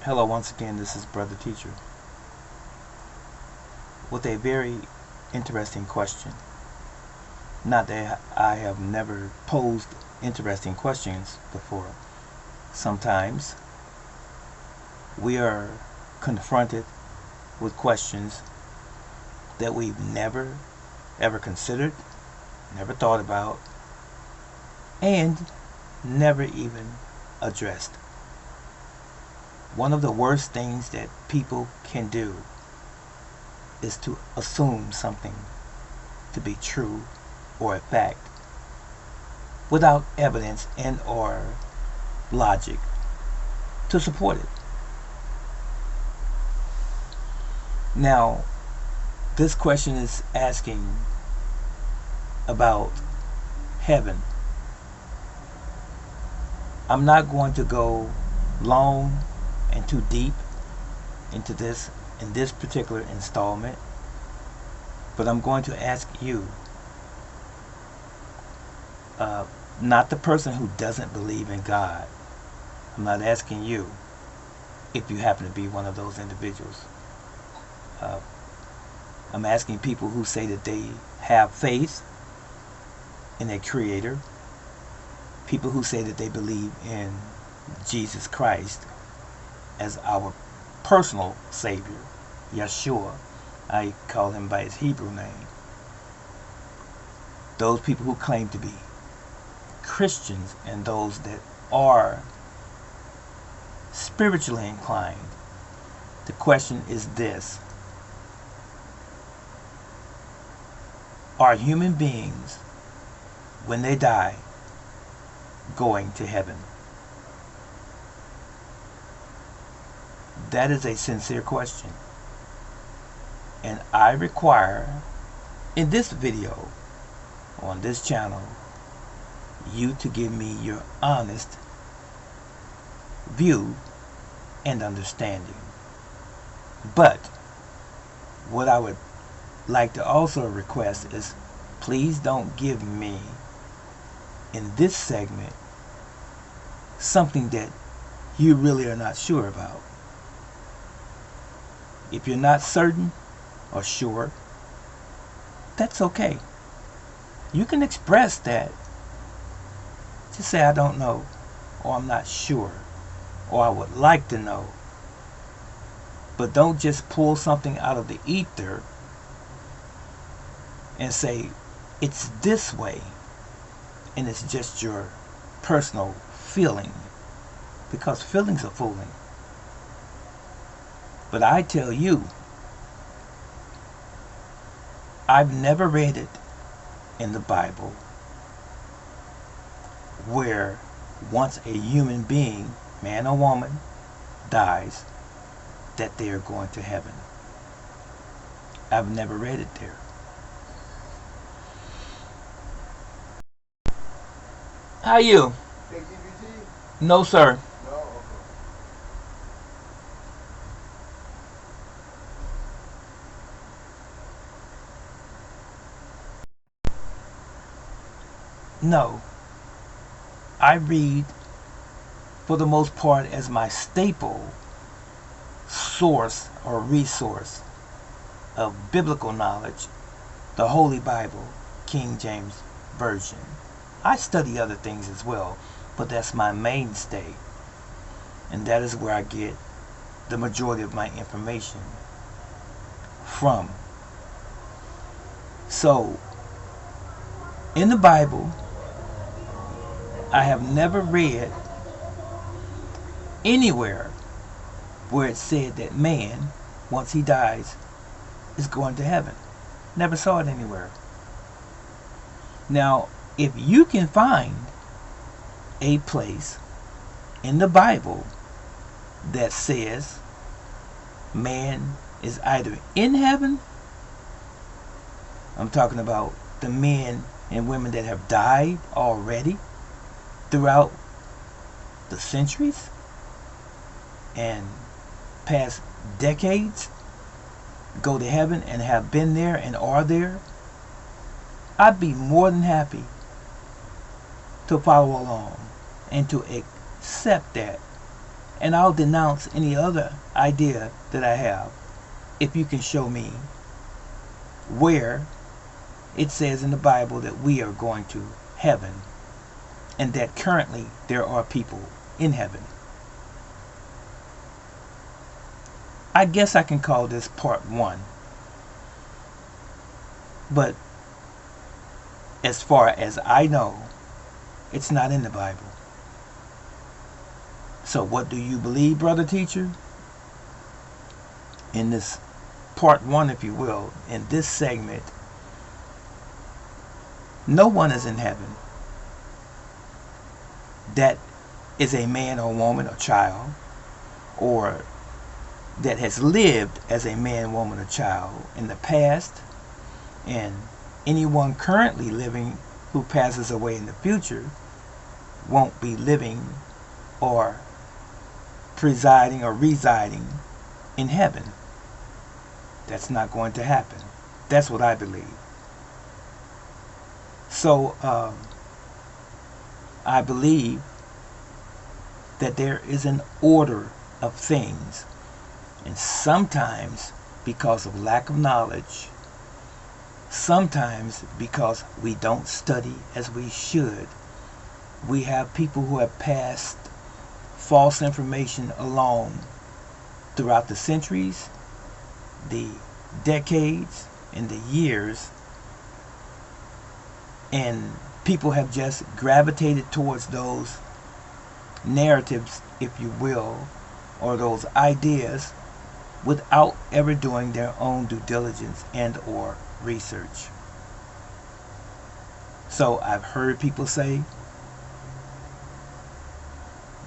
Hello, once again, this is Brother Teacher with a very interesting question. Not that I have never posed interesting questions before. Sometimes we are confronted with questions that we've never ever considered, never thought about, and never even addressed. One of the worst things that people can do is to assume something to be true or a fact without evidence and or logic to support it. Now, this question is asking about heaven. I'm not going to go long and too deep into this in this particular installment, but I'm going to ask you, not the person who doesn't believe in God. I'm not asking you if you happen to be one of those individuals. I'm asking people who say that they have faith in a creator, people who say that they believe in Jesus Christ as our personal Savior, Yeshua. I call him by his Hebrew name. Those people who claim to be Christians and those that are spiritually inclined. The question is this: are human beings, when they die, going to heaven? That is a sincere question. And I require, in this video, on this channel, you to give me your honest view and understanding. But what I would like to also request is, please don't give me, in this segment, something that you really are not sure about. If you're not certain or sure, that's okay. You can express that. Just say, I don't know, or I'm not sure, or I would like to know. But don't just pull something out of the ether and say, it's this way, and it's just your personal feeling, because feelings are fooling. But I tell you, I've never read it in the Bible where once a human being, man or woman, dies, that they are going to heaven. I've never read it there. How are you? No, sir. No. I read, for the most part, as my staple source or resource of biblical knowledge, the Holy Bible, King James Version. I study other things as well, but that's my mainstay. And that is where I get the majority of my information from. So, in the Bible, I have never read anywhere where it said that man, once he dies, is going to heaven. Never saw it anywhere. Now, if you can find a place in the Bible that says man is either in heaven, I'm talking about the men and women that have died already throughout the centuries and past decades, go to heaven and have been there and are there, I'd be more than happy to follow along and to accept that And I'll denounce any other idea that I have if you can show me where it says in the Bible that we are going to heaven and that currently there are people in heaven. I guess I can call this part 1. But as far as I know, it's not in the Bible. So what do you believe, brother teacher? In this part 1, if you will, in this segment, no one is in heaven that is a man or woman or child, or that has lived as a man, woman, or child in the past, and anyone currently living who passes away in the future won't be living or presiding or residing in heaven. That's not going to happen. That's what I believe. So I believe that there is an order of things, and sometimes because of lack of knowledge, sometimes because we don't study as we should, we have people who have passed false information along throughout the centuries, the decades, and the years, and people have just gravitated towards those narratives, if you will, or those ideas without ever doing their own due diligence and or research. So I've heard people say,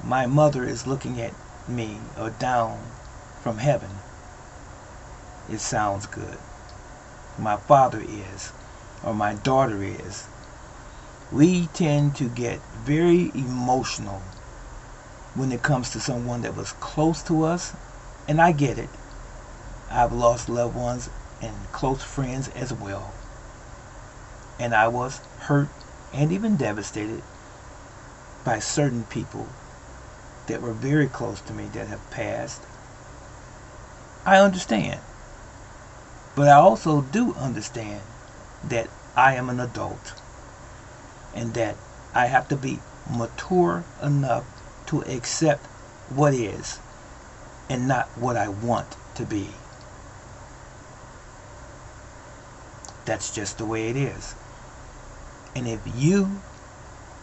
my mother is looking at me or down from heaven. It sounds good. My father is, or my daughter is. We tend to get very emotional when it comes to someone that was close to us, and I get it. I've lost loved ones and close friends as well, and I was hurt and even devastated by certain people that were very close to me that have passed. I understand, but I also do understand that I am an adult and that I have to be mature enough to accept what is and not what I want to be. That's just the way it is. And if you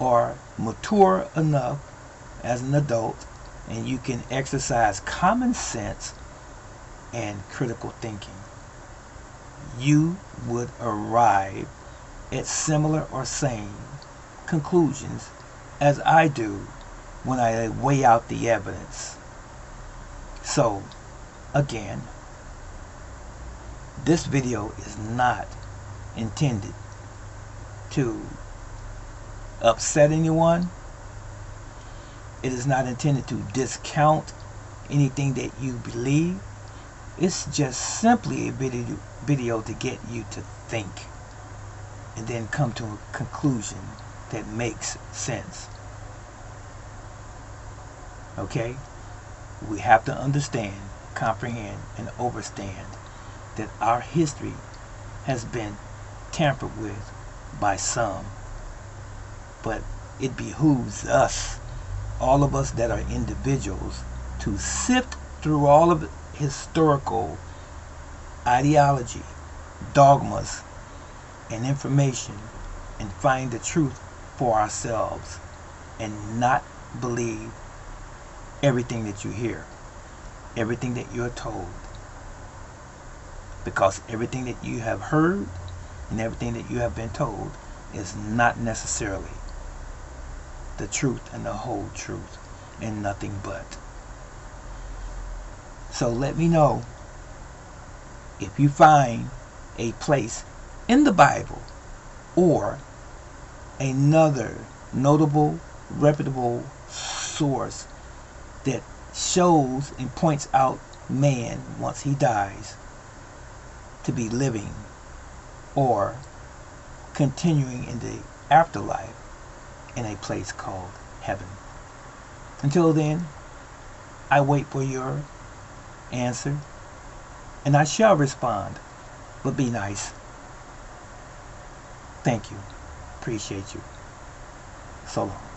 are mature enough as an adult and you can exercise common sense and critical thinking, you would arrive at similar or same conclusions as I do when I weigh out the evidence. So, again, this video is not intended to upset anyone. It is not intended to discount anything that you believe. It's just simply a video to get you to think and then come to a conclusion that makes sense. Okay? We have to understand, comprehend, and understand that our history has been tampered with by some. But it behooves us, all of us that are individuals, to sift through all of historical ideology, dogmas, and information and find the truth for ourselves and not believe everything that you hear, everything that you're told. Because everything that you have heard and everything that you have been told is not necessarily the truth and the whole truth and nothing but. So let me know if you find a place in the Bible or another notable, reputable source that shows and points out man once he dies to be living or continuing in the afterlife in a place called heaven. Until then, I wait for your answer, and I shall respond. But be nice. Thank you. Appreciate you. So long.